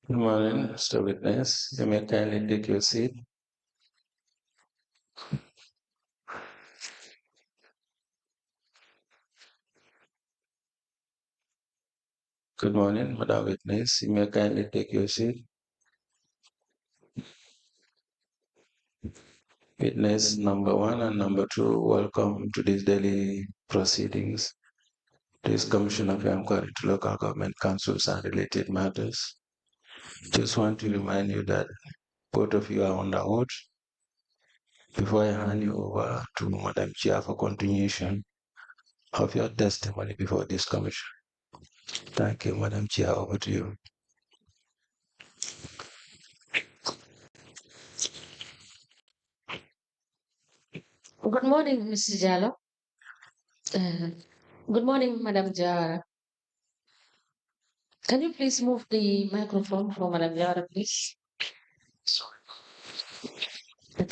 Good morning, Mr. Witness. You may kindly take your seat. Good morning, Madam Witness. You may kindly take your seat. Witness number one and number two, welcome to these daily proceedings. This Commission of Inquiry to Local Government Councils and related matters. Just want to remind you that both of you are on the oath. Before I hand you over to Madam Chair for continuation of your testimony before this commission. Thank you, Madam Chair. Over to you. Good morning, Mr. Jallo. Uh, Good morning, Madam Jara. Can you please move the microphone for Madam Jara, please? Sorry.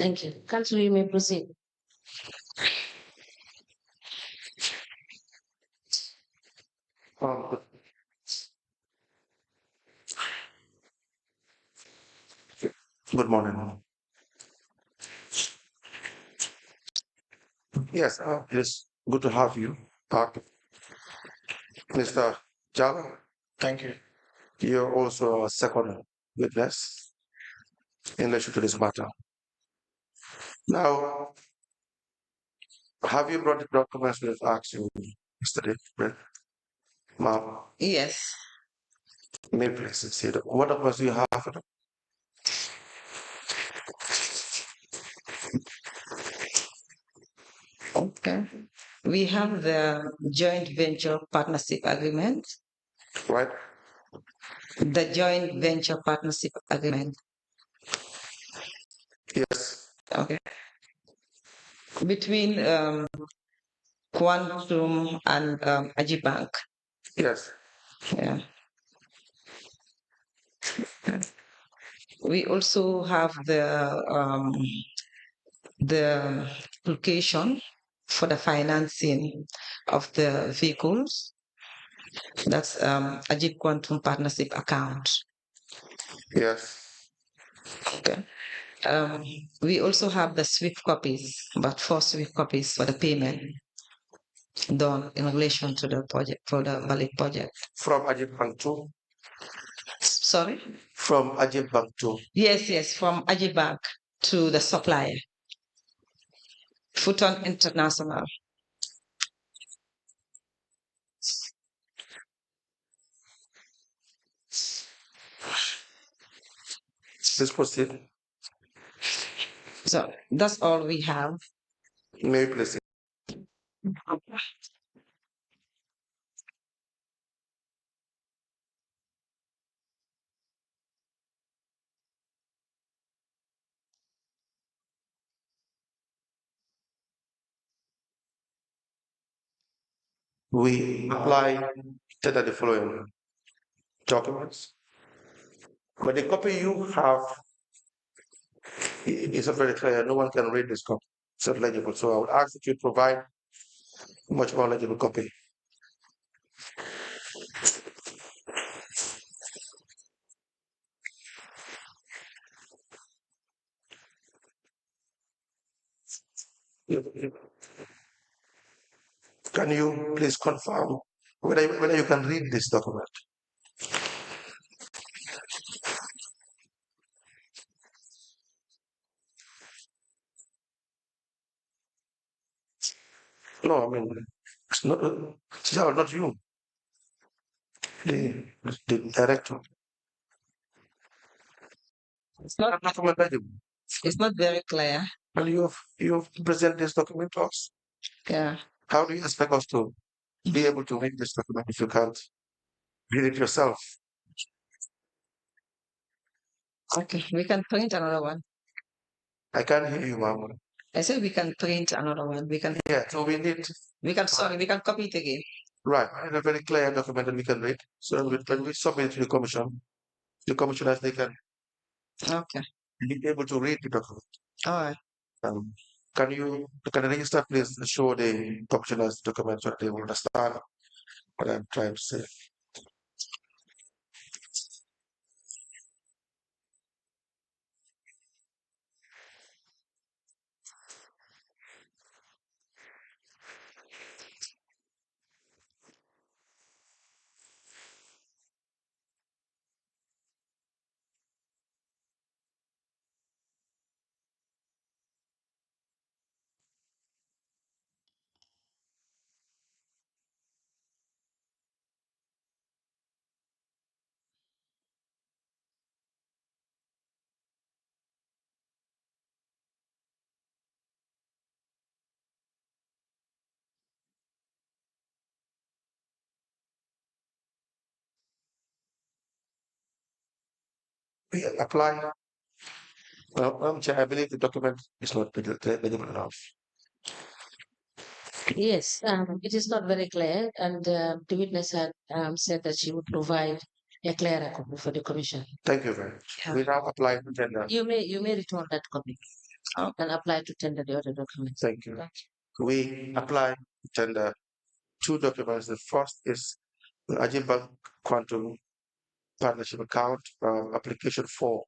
Thank you. Council, you may proceed. Um, Good morning. Yes, it's good to have you back, Mr. Jala. Thank you. You're also a second witness in relation to this matter. Now, have you brought the documents we've asked you yesterday, right? Ma'am, Yes. may I please see them? What documents do you have for them? Okay. We have the joint venture partnership agreement. Right? The joint venture partnership agreement. Yes. Okay. Between Quantum and Ajibank. Yes. Yeah. We also have the application for the financing of the vehicles. That's Ajib Quantum Partnership account. Yes. Okay. We also have the SWIFT copies, but 4 SWIFT copies for the payment done in relation to the project, for the valid project. From Ajib Bank 2? Sorry? From Ajib Bank 2? Yes, from Ajibank to the supplier, Futon International. Please proceed. So that's all we have. May you please. We apply to the following documents. But the copy you have is not very clear. No one can read this copy. It's not legible. So I would ask that you provide much more legible copy. Can you please confirm whether you can read this document? No, I mean, it's not you, the, the director. It's not, Document legible. it's not very clear. And you've present this document to us. Yeah. How do you expect us to be able to read this document if you can't read it yourself? Okay. We can print another one. I can't hear you, ma'am. I said we can print another one. Yeah, so we need, We can copy it again. right, and a very clear document that we can read. So when we submit it to the commissioners, they can Okay. be able to read the document. All right. Um, can the register please show the commissioners document so that they will understand what I'm trying to say? we apply. Well, Chair, I believe the document is not legible enough. Yes, it is not very clear, and the witness had said that she would provide a clearer copy for the commission. Thank you very much. Yeah. We now apply to tender. You may return that copy Oh. and apply to tender the other documents. Thank you. We apply to tender two documents. The first is the Ajib Bank Quantum Partnership Account application for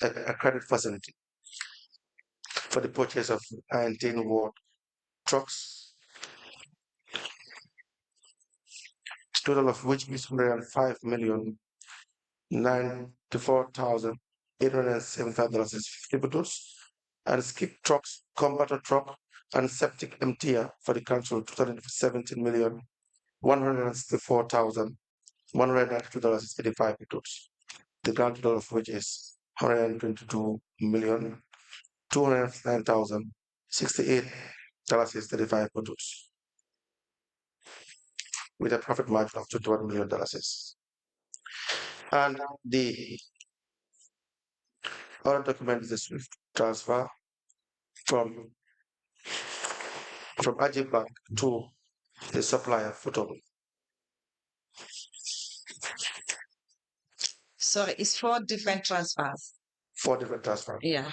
a credit facility for the purchase of 19 watt trucks, total of which is 105,094,875.50, and skip trucks, combator truck, and septic emptier for the council, totaling 17,164,192.85. The grand total of which is 122,209,068.35 with a profit margin of $21 million. And the other document is the SWIFT transfer from Ajib Bank to the supplier Photo. Sorry, it's 4 different transfers. 4 different transfers. Yeah.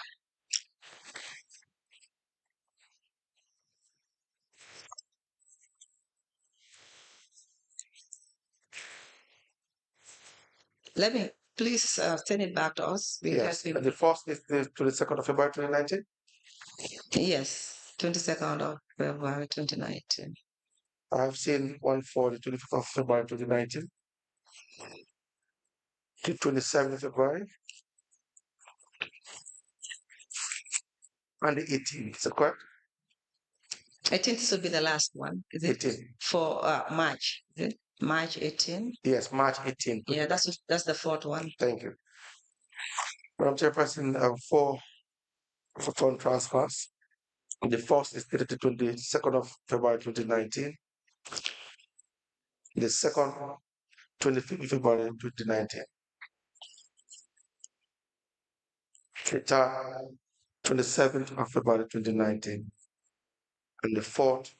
Let me please send it back to us. Yes. And the first is the 22nd of February 2019. Yes, 22nd of February 2019. I've seen one for the 25th of February 2019, the 27th of February, and the 18th. Is that correct? 18th should be the last one. Is it 18. for March? Is it March 18? Yes, March 18th. Yeah, that's the 4th one. Thank you. Madam Chairperson, for fund transfers, the first is dated the 22nd of February 2019. The second, 25th of February 2019. The third, 27th of February 2019. And the fourth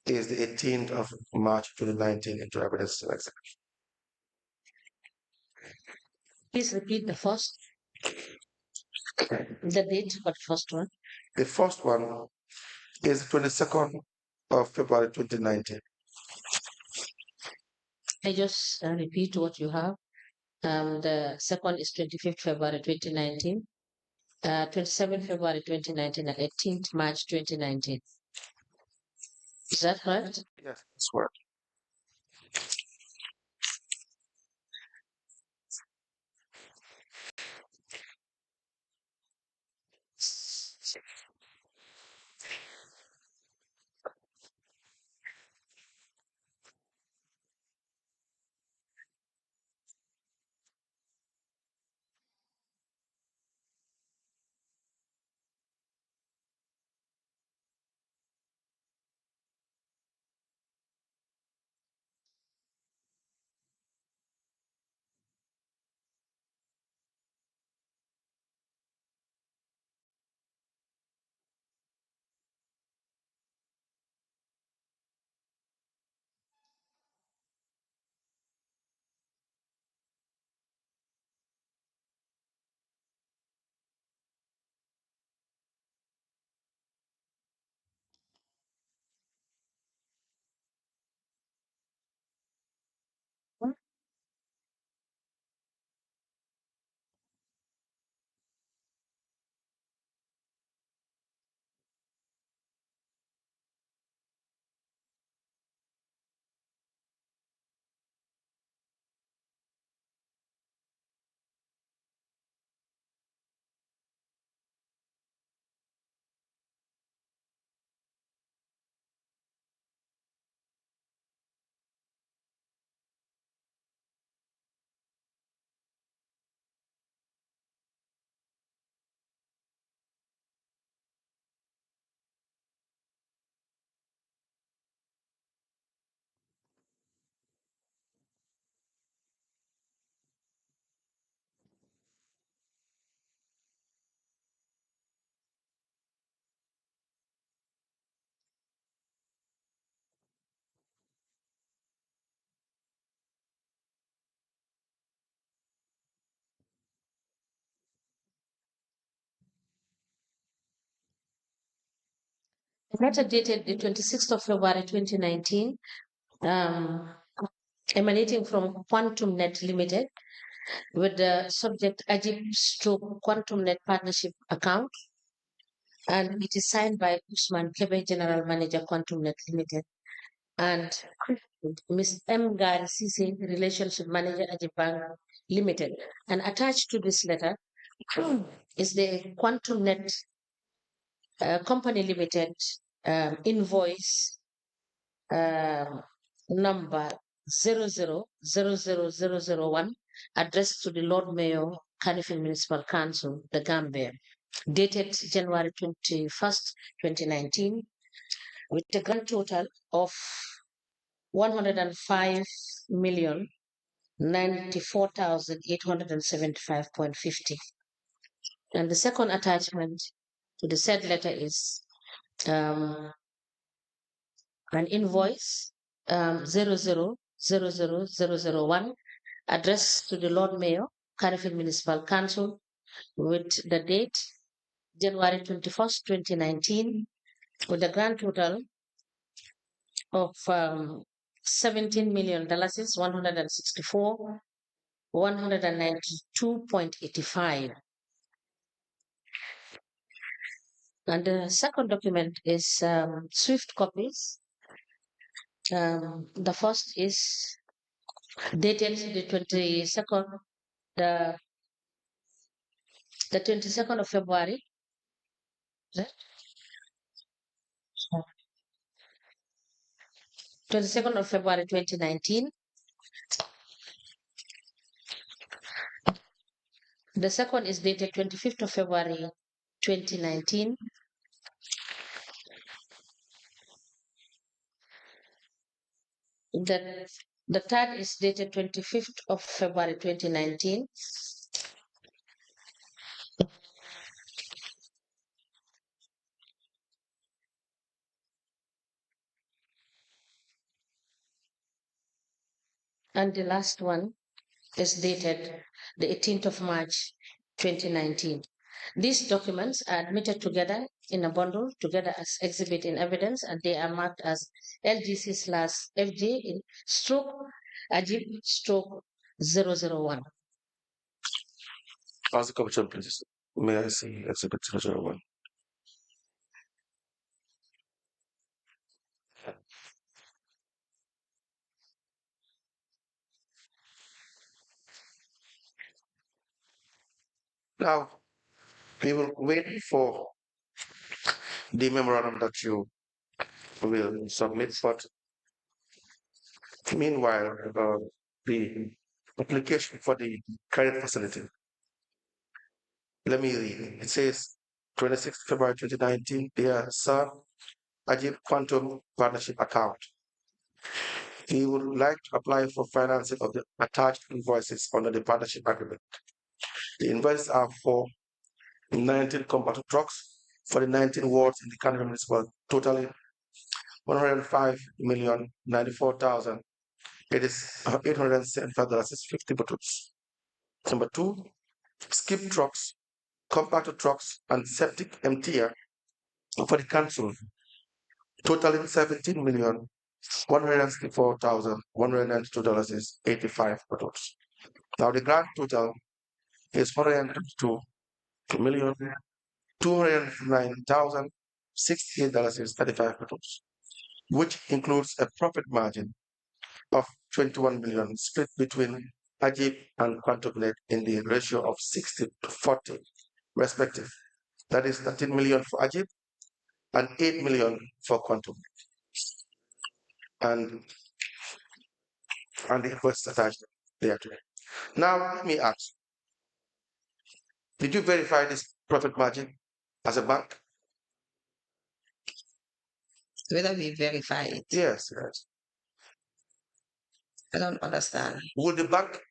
is the 18th of March 2019 into evidence execution. Please repeat the first, the date for the first one. The first one is 22nd of February 2019. I just repeat what you have. The second is 25th February 2019, 27th February 2019, and 18th March 2019. Is that correct? Yes, that's correct. letter dated the 26th of February 2019, emanating from Quantum Net Limited, with the subject Ajib Stroke Quantum Net Partnership Account, and it is signed by Usman Kebe, General Manager, Quantum Net Limited, and Ms. M. Gari Sisi, Relationship Manager, Ajib Bank Limited. And attached to this letter is the Quantum Net Company Limited invoice number 000001, addressed to the Lord Mayor, Kanifing Municipal Council, the Gambia, dated January 21st, 2019, with a grand total of 105,094,875.50. And the second attachment to the said letter is an invoice 000001, addressed to the Lord Mayor, Carrickfield Municipal Council, with the date January 21st, 2019, with a grand total of $17 million, 192.85. And the second document is Swift copies. The first is dated the 22nd, the 22nd of February. Right? 22nd of February 2019. The second is dated 25th of February 2019. The third is dated 25th of February 2019. And the last one is dated the 18th of March 2019. These documents are admitted together in a bundle, together as exhibit in evidence, and they are marked as LGC/FJ in stroke Ajib stroke 001. Ask the Commissioner, please. May I see Exhibit 001? Now, we will wait for the memorandum that you will submit, but meanwhile, the application for the credit facility, let me read. It says 26th February 2019, dear sir, Ajib Quantum Partnership Account. We would like to apply for financing of the attached invoices under the partnership agreement. The invoices are for 19 compactor trucks for the 19 wards in the Canada Municipal, totaling 105,094,000. It is $875.50 bottles. Number two, skip trucks, compactor trucks, and septic emptier for the council, totaling $17,164,192.85 bottles. Now the grand total is $122,209,068.35, which includes a profit margin of 21 million split between Ajib and Quantum Net in the ratio of 60 to 40 respective. That is 13 million for Ajib and 8 million for Quantum Net. And the invoice attached there to it. Now let me ask, did you verify this profit margin as a bank? Whether we verify it, Yes, yes. I don't understand. Would the bank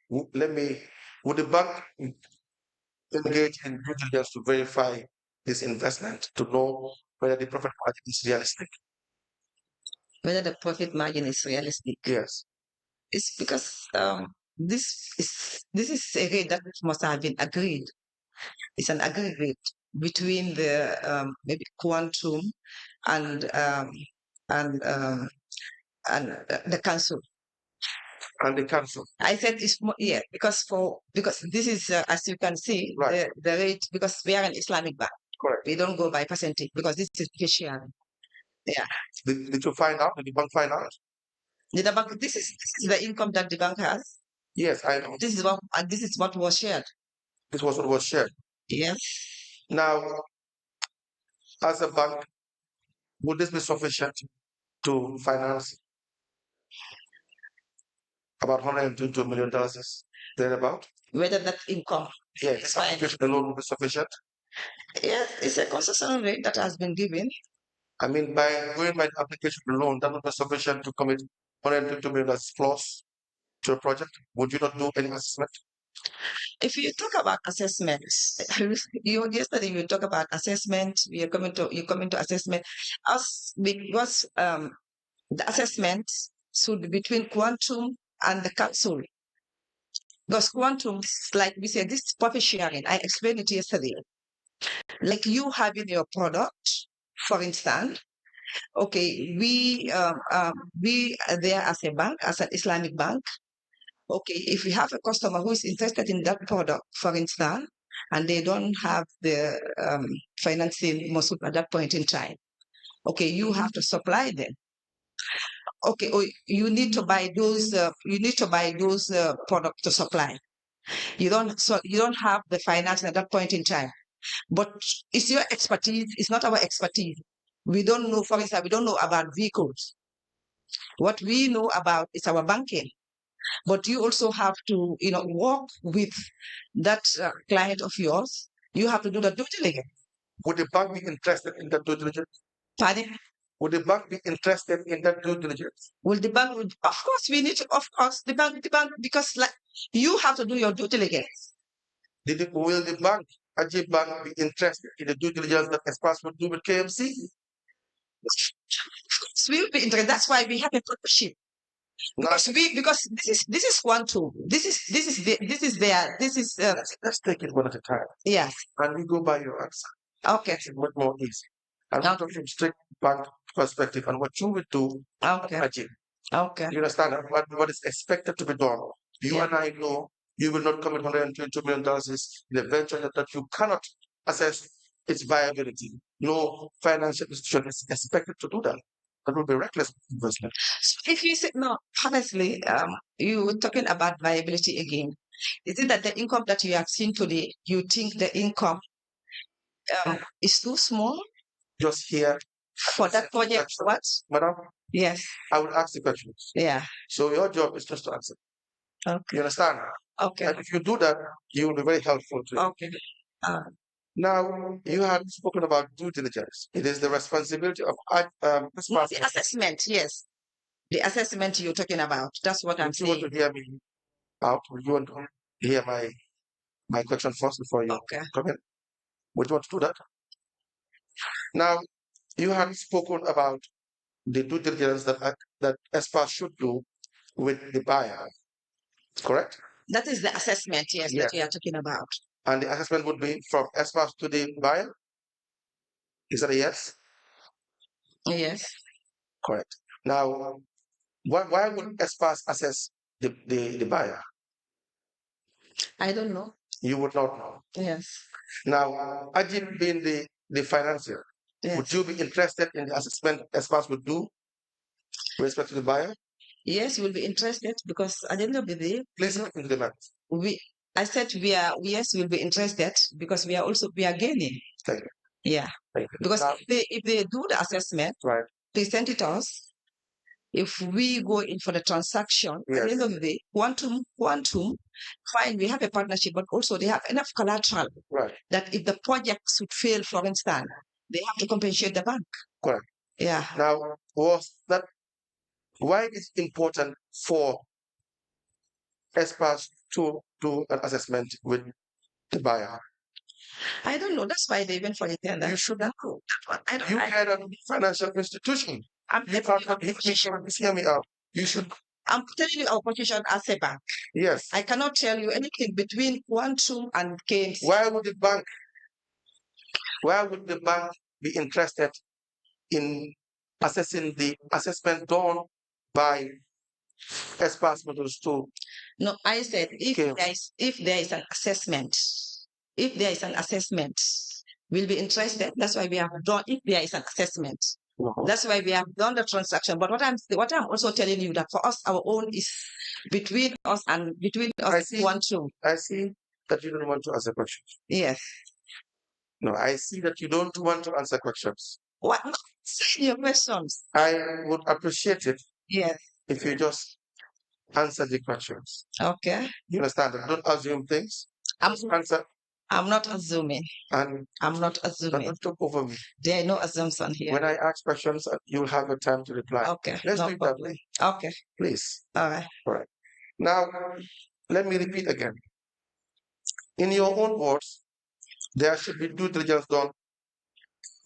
engage in due diligence to verify this investment to know whether the profit margin is realistic? Whether the profit margin is realistic. Yes. It's because this is a rate that must have been agreed. It's an agreed rate between the maybe Quantum and the council. And the council. I said it's more, yeah, because this is as you can see, Right. the rate, because we are an Islamic bank. Correct. We don't go by percentage because this is share. Yeah. Did you find out? Did the bank find out? Did the bank? This is the income that the bank has. Yes, I know. This is what was shared. This was what was shared. Yes. Now, as a bank, would this be sufficient to finance about $122 million thereabout? Whether that income. Yes, the loan will be sufficient. Yes, it's a concessional rate that has been given. I mean, by going by the application of the loan, that would be sufficient to commit $122 million plus to a project. Would you not do any assessment? If you talk about assessments, yesterday you talk about assessment. You come into assessment, because the assessment should be between Quantum and the council. Because Quantum, like we said, this is profit sharing. I explained it yesterday. Like you having your product, for instance. Okay, we are there as a bank, as an Islamic bank. Okay, if we have a customer who is interested in that product, for instance, and they don't have the financing muscle at that point in time, okay, you have to supply them. Okay, you need to buy those. Products to supply. You don't have the finance at that point in time, but it's your expertise. It's not our expertise. We don't know. For instance, we don't know about vehicles. What we know about is our banking. But you also have to, work with that client of yours. You have to do the due diligence. Would the bank be interested in that due diligence? Pardon? Would the bank be interested in that due diligence? Will the bank? Of course, we need to. Of course, the bank, because like you have to do your due diligence. Will the bank, Ajib Bank, be interested in the due diligence that Express would do with KMC? We will be interested. That's why we have a partnership. Because this is Quantum. Let's take it one at a time. Yes. And we go by your answer. Okay. It's much more easy. I'm talking from strict bank perspective and what you would do, Okay. Ajib. Okay. You understand what is expected to be done. You and I know you will not commit $122 million in a venture that you cannot assess its viability. No financial institution is expected to do that. That would be reckless investment. If you say no, honestly, you were talking about viability again. Is it that the income that you have seen today, you think the income is too small? Just here. For that project, what? Madam? Yes. I would ask the questions. Yeah. So your job is just to answer. Okay. You understand? Okay. And if you do that, you will be very helpful to you. Okay. Now, you have spoken about due diligence. It is the responsibility of the assessment, yes. The assessment you're talking about. That's what I'm saying. You want to hear me out? You want to hear my question first before you come in? Would you want to do that? Now, you have spoken about the due diligence that ESPA should do with the buyer, correct? That is the assessment, yes, that we are talking about. And the assessment would be from ESPA to the buyer? Is that a yes? Yes. Correct. Now, why would ESPA assess the buyer? I don't know. You would not know. Yes. Now, Ajib being the financier, yes, would you be interested in the assessment ESPA would do with respect to the buyer? Yes, we'll be interested because at the end of the day, please implement. I said we'll be interested because we are gaining. Thank you. Yeah. Thank you. Because if they do the assessment, right, present it to us. If we go in for the transaction, yes, at the end of the day, Quantum, fine, we have a partnership, but also they have enough collateral, right, that if the project should fail, for instance, they have to compensate the bank. Correct. Yeah. Now, why is it important for experts to do an assessment with the buyer? I don't know. That's why they went for the tender. You should know. You had a financial institution. Hear me out. You should. I'm telling you our position as a bank. Yes. I cannot tell you anything between Quantum and KMC. Why would the bank be interested in assessing the assessment done by Espas models to? No, I said if Okay. there is an assessment, we'll be interested. That's why we have done. If there is an assessment, that's why we have done the transaction. But what I'm also telling you that for us, our own is between us and I see. one two. I see that you don't want to answer questions. Yes. No, I see that you don't want to answer questions. What? Say your questions. I would appreciate it Yes. if you just answer the questions. Okay. You understand? Don't assume things. Answer. I'm not assuming. And I'm not assuming. don't talk over me. There are no assumption here. When I ask questions, you'll have a time to reply. Okay. Let's no do it problem. that way. Okay. Please. All right. All right. Now, let me repeat again. In your own words, there should be due diligence done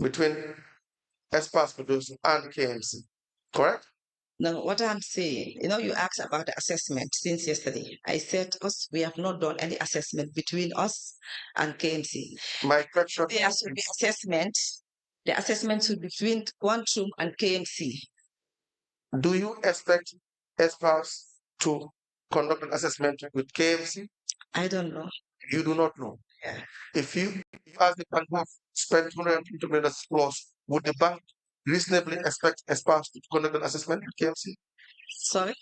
between Espas producer and KMC. Correct? No, what I'm saying, you asked about the assessment since yesterday. I said, because we have not done any assessment between us and KMC. My question. There should be assessment. The assessment should be between Quantum and KMC. Do you expect Espas to conduct an assessment with KMC? I don't know. You do not know. Yeah. If you ask the bank who spent $120 million plus, would the bank reasonably expect Espas to conduct an assessment with KMC? Sorry?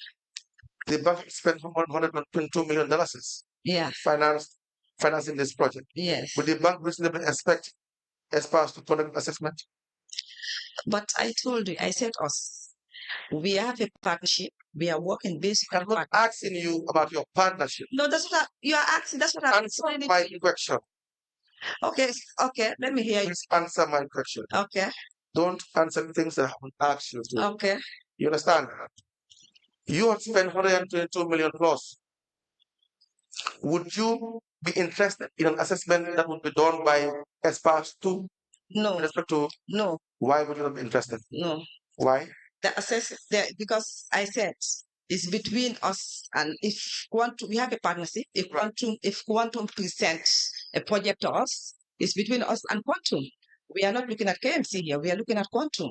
The bank spent $122 million. Yeah. Financing this project. Yes. Would the bank reasonably expect Espas to conduct an assessment? But I told you, I said us. We have a partnership. We are working basically. I'm not asking you about your partnership. No, that's what you are asking. That's what I'm saying. Answer my question. Okay, let me hear you. Please answer my question. Okay. Don't answer things that I haven't asked you to. Okay. You understand? You have spent $122 million plus. Would you be interested in an assessment that would be done by Espas too? No. With respect to no. Why would you not be interested? No. Why? Because I said it's between us, and if Quantum, we have a partnership. If Quantum presents a project to us, it's between us and Quantum. We are not looking at KMC here. We are looking at Quantum.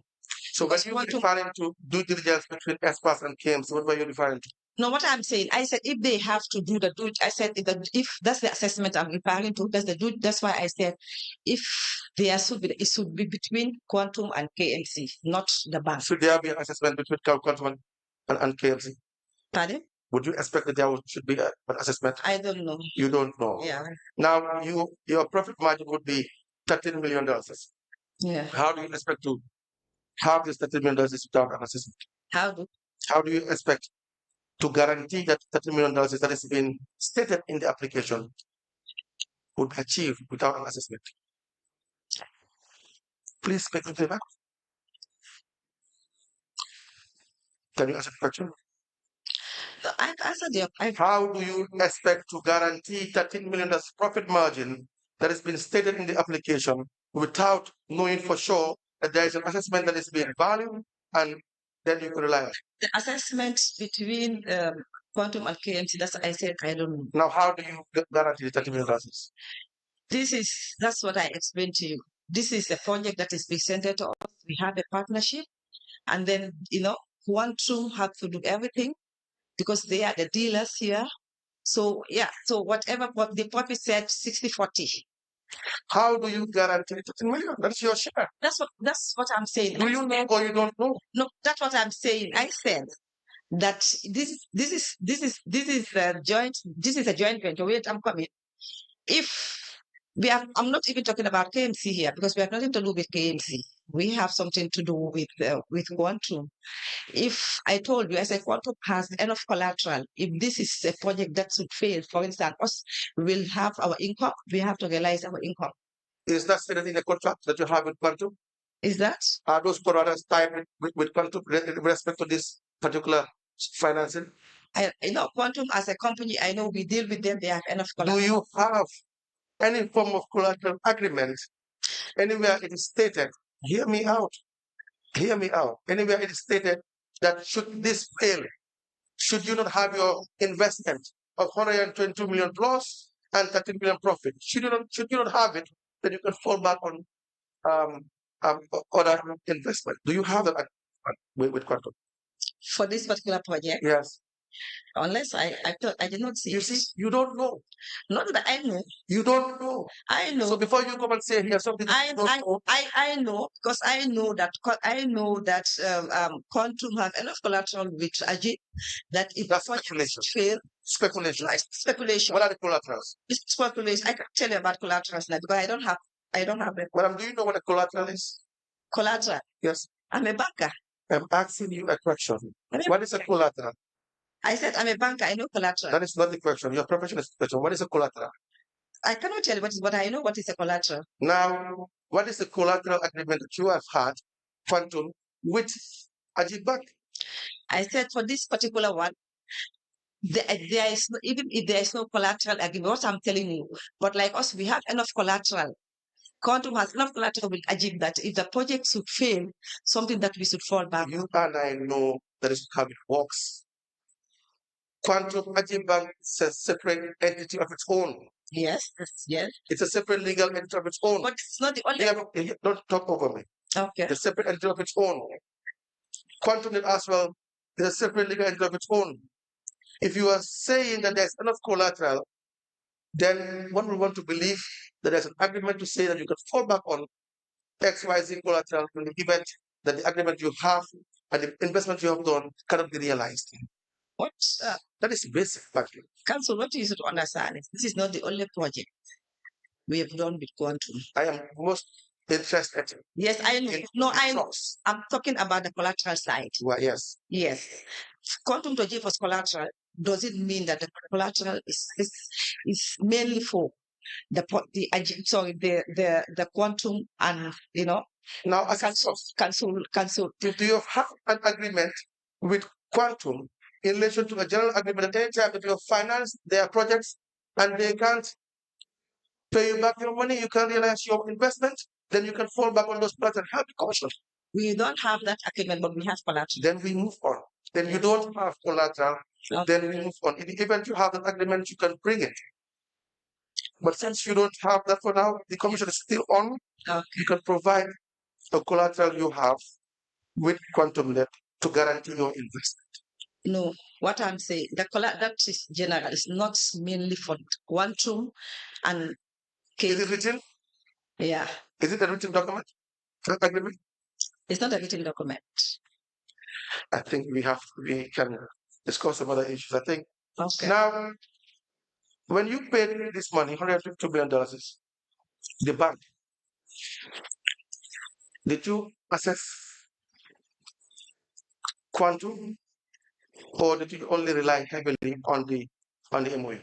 So when you were referring to due diligence between Espas and KMC, what were you referring to? No, what I'm saying, I said if they have to do the due, I said if that's the assessment I'm referring to, that's the due. That's why I said if there should be, it should be between Quantum and KMC, not the bank. Should there be an assessment between Quantum and KMC? Pardon? Would you expect that there should be an assessment? I don't know. You don't know. Yeah. Now your profit margin would be $13 million. Yeah. How do you expect to have this $13 million without an assessment? How do you expect to guarantee that $13 million that is being stated in the application would be achieved without an assessment? Please make me back. Can you answer the question? I've answered your. How do you expect to guarantee $13 million profit margin that has been stated in the application without knowing for sure that there is an assessment that is being valued and then you can rely on? The assessment between Quantum and KMC, that's what I said, I don't know. Now, how do you guarantee the $13 million? That's what I explained to you. This is a project that is presented to us. We have a partnership, and then Quantum have to do everything because they are the dealers here. So yeah, so whatever the profit said 60-40. How do you guarantee 13 million? That's your share. That's what I'm saying. Do you know or you don't know? No, that's what I'm saying. I said that this is a joint venture. Wait, I'm coming. I'm not even talking about KMC here because we have nothing to do with KMC. We have something to do with Quantum. If I told you, I said Quantum has enough collateral. If this is a project that should fail, for instance, us will have our income. We have to realize our income. Is that stated in the contract that you have with Quantum? Is that? Are those collaterals tied with Quantum with respect to this particular financing? Quantum as a company, I know we deal with them. They have enough collateral. Do you have any form of collateral agreement anywhere it is stated? Hear me out. Anywhere it is stated that should this fail, should you not have your investment of 122 million plus and 13 million profit, should you not have it, then you can fall back on other investment. Do you have that with Quantum? For this particular project, Yes. unless I thought I did not see You it. see, you don't know. Not that I know. You don't know. I know. So before you come and say here something that you don't know, I know because I know that Quantum have enough collateral with Ajit that if that's project speculation. fail, Speculation. like speculation. What are the collaterals? It's speculation. I can't tell you about collaterals now because I don't have them. Madam, do you know what a collateral is? Collateral. Yes. I'm a banker. I'm asking you a question. What is a collateral? I said I'm a banker. I know collateral. That is not the question. Your profession is the question. What is a collateral? I cannot tell you but I know what is a collateral. Now, what is the collateral agreement that you have had, Quantum, with Ajit Bank? I said for this particular one, there is no, even if there is no collateral agreement, what I'm telling you, but like us, we have enough collateral. Quantum has enough collateral with Ajit that if the project should fail, something that we should fall back. You and I know that is how it works. Quantum Ajit Bank is a separate entity of its own. Yes, yes. It's a separate legal entity of its own. But it's not the only. Don't talk over me. Okay. It's a separate entity of its own. Quantum as well is a separate legal entity of its own. If you are saying that there's enough collateral, then one will want to believe that there's an agreement to say that you can fall back on XYZ collateral in the event that the agreement you have and the investment you have done cannot be realized. What? That is basic banking. Council, what you should understand is this is not the only project we have done with Quantum. I am most interested. Yes, I know. No, I'm talking about the collateral side. Well, yes. Yes. Quantum to give us collateral. Does it mean that the collateral is mainly for the Quantum and now as council? Do you have an agreement with Quantum in relation to a general agreement at any time that you finance their projects and they can't pay you back your money, you can't realize your investment, then you can fall back on those plans and have the commission. We don't have that agreement, but we have collateral. Then we move on. Then you don't have collateral, then we move on. In the event you have that agreement, you can bring it. But since you don't have that for now, the commission is still on. You can provide the collateral you have with Quantum Net to guarantee your investment. No, what I'm saying, that is general. It's not mainly for Quantum and. Is it written? Yeah. Is it a written document? Agreement? It's not a written document. I think we can discuss some other issues. I think now, when you paid this money, $150 million, the bank, did you assess Quantum, or did you only rely heavily on the MOU?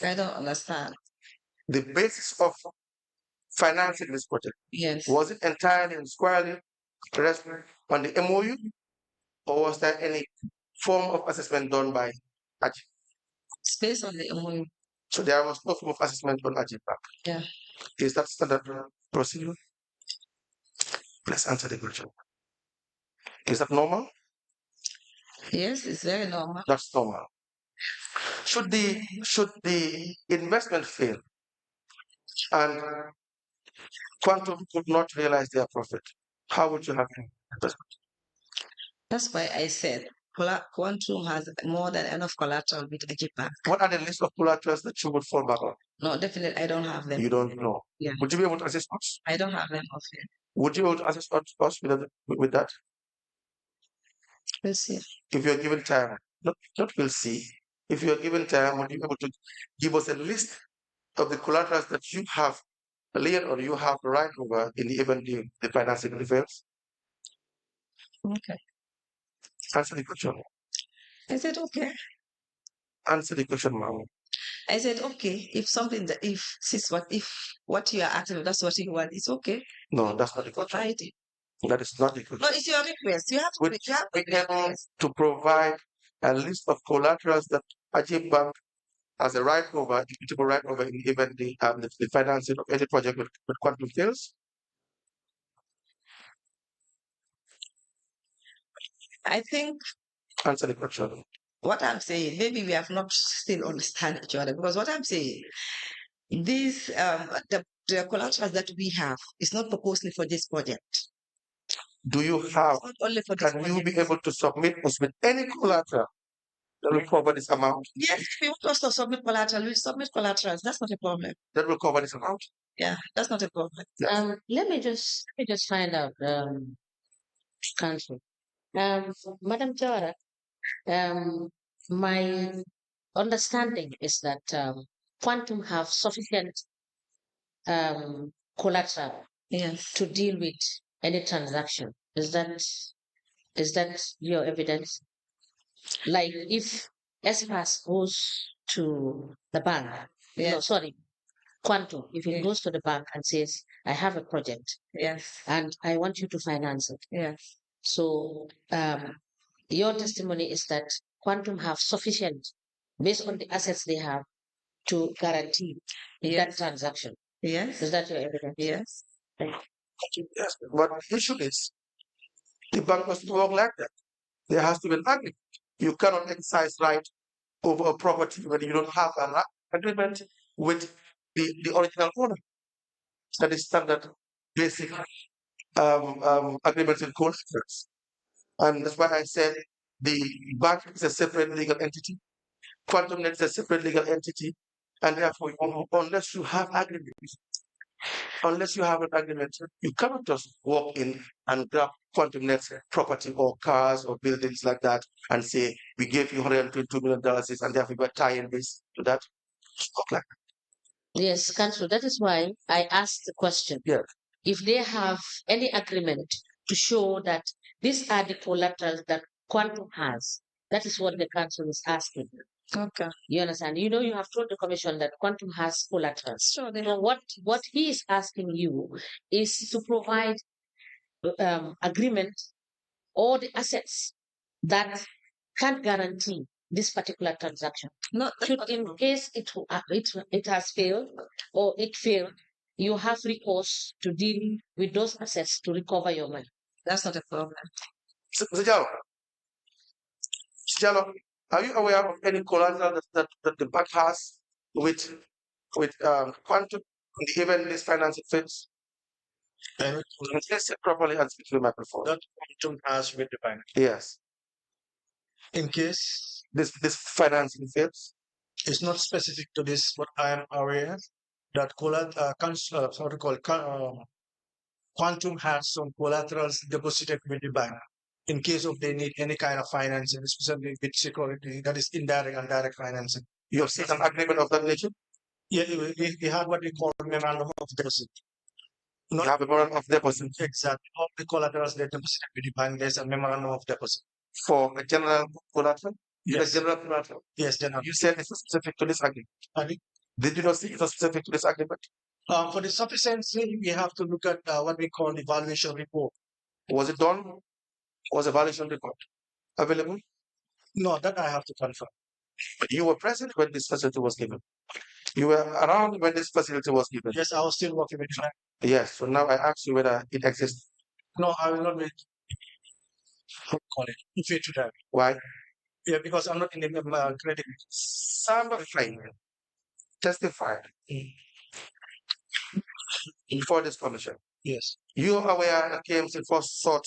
I don't understand. The basis of financing this project, yes, was it entirely and squarely on the MOU, or was there any form of assessment done by Ajit? It's based on the MOU. So there was no form of assessment on Ajit Bank. Yeah. Is that standard procedure? Please answer the question. Is that normal? Yes, it's very normal. That's normal. Should the investment fail and Quantum could not realize their profit, how would you have investment? That's why I said Quantum has more than enough collateral with Ajit Bank. What are the list of collaterals that you would fall back on? No, definitely I don't have them. You don't know. Yeah. Would you be able to assist us? I don't have them off here. Would you be able to assist us with that? We'll see. If you're given time, not we'll see. If you're given time, would you be able to give us a list of the collaterals that you have laid or you have right over in the event the financing fails? Okay. Answer the question. I said okay. Answer the question, ma'am. I said okay. If something that if what you are asking, that's what you want, it's okay. No, that's not the question. Provide it. That is not the question. No, it's your request. You have to provide a list of collaterals that Ajit Bank has a right over, equitable right over in the event the financing of any project with Quantum fails. I think. Answer the question. What I'm saying, maybe we have not still understand each other, because what I'm saying, this the collateral that we have is not proposed for this project. Do you have, It's not only for this can you project. be able to submit us with any collateral that will cover this amount? Yes, if you want us to submit collateral, we'll submit collaterals. That's not a problem. That will cover this amount? Yeah, that's not a problem. Yes. Let me just find out, Council. Madam Jawara, my understanding is that Quantum have sufficient collateral Yes. to deal with any transaction. Is that your evidence? Like if SPAS goes to the bank, no, Yes. sorry, Quantum, if it Yes. goes to the bank and says, I have a project Yes. and I want you to finance it. Yes. So your testimony is that Quantum have sufficient, based on the assets they have, to guarantee that Yes. transaction. Yes. Is that your evidence? Yes. Thank you. Yes. But the issue is, the bank must work like that. There has to be an agreement. You cannot exercise right over a property when you don't have an agreement with the original owner. That is standard basic agreements in contracts. And that's why I said the bank is a separate legal entity, Quantum Net is a separate legal entity, and therefore, unless you have an agreement, you cannot just walk in and grab Quantum Net's property or cars or buildings like that and say, we gave you $122 million and therefore we're tying this to that. It's not like Yes, Council, that is why I asked the question. Yeah. If they have any agreement to show that these are the collaterals that Quantum has, that is what the Council is asking. Okay. You understand? You know, you have told the Commission that Quantum has collaterals. Sure. So what he is asking you is to provide agreement or the assets that can guarantee this particular transaction. No, Should in case it has failed or it failed, you have recourse to deal with those assets to recover your money. that's not a problem. Mr. Jallo, are you aware of any collateral that the bank has with Quantum in the event this financing fails? Let's say properly and speak to the microphone. That Quantum has with the bank. Yes. In case This financing fails. it's not specific to this, but I am aware that Quantum has some collaterals deposited with the bank in case of they need any kind of financing, especially with security, that is indirect and direct financing. You have seen an agreement of that nature? Yeah, we have what we call memorandum of deposit. You have a memorandum of deposit Exactly. All the collaterals they deposited with the bank, there's a memorandum of deposit. for a general collateral? Yes. The general collateral. Yes, general. You said it's specific to this agreement. Pardon? Did you not see it was specific to this agreement? For the sufficiency, we have to look at what we call the valuation report. Was it done? Was a valuation report available? No, that I have to confirm. But you were present when this facility was given. You were around when this facility was given. Yes, I was still working with the bank. Yes. So now I ask you whether it exists. No, I will not make call it if to that. Why? Yeah, because I'm not in the credit. Samba Fine testified before this commission. Yes. You are aware that KMC first sought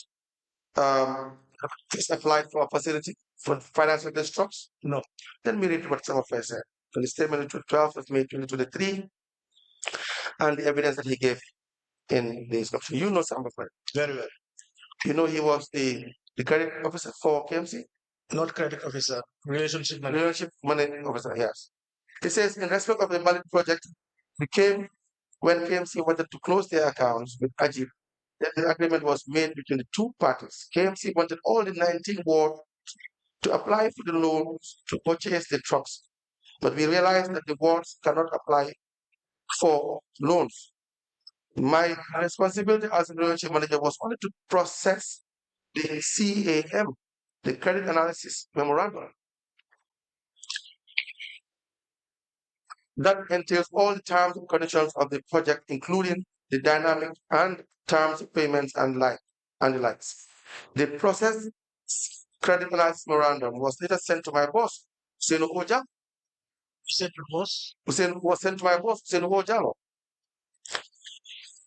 first applied for a facility for financial distrust? No. Let me read what some of us said. From the statement to 12th of May 2023 and the evidence that he gave in the instruction. You know Samba Fine. Very well. You know he was the credit officer for KMC? Not credit officer, relationship manager. Relationship management officer, yes. It says, in respect of the Malik project, when KMC wanted to close their accounts with Ajib, then the agreement was made between the two parties. KMC wanted all the 19 wards to apply for the loans to purchase the trucks, but we realized that the wards cannot apply for loans. My responsibility as a relationship manager was only to process the CAM, the credit analysis memorandum. That entails all the terms and conditions of the project, including the dynamic and terms of payments and the likes. The process credit analysis memorandum was later sent to my boss, Hussein Oja. You said your boss? Was sent to my boss, Hussein Ojalo.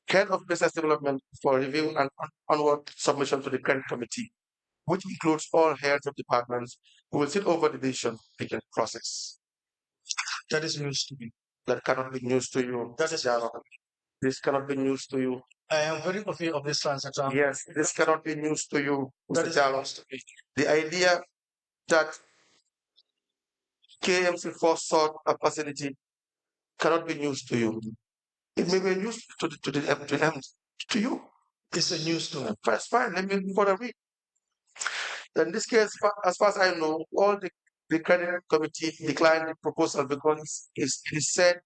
Head of Business Development for review and onward submission to the credit committee, which includes all heads of departments who will sit over the decision-making process. That is news to me. That cannot be news to you. That is This cannot be news to you. I am very aware of this transaction. Yes, this cannot be news to you, That Mr. is Jalo. news to me. The idea that KMC foresaw a facility cannot be news to you. It may be news to you. It's a news to me. That's fine. Let me further read. In this case, as far as I know, all the credit committee declined the proposal because it is said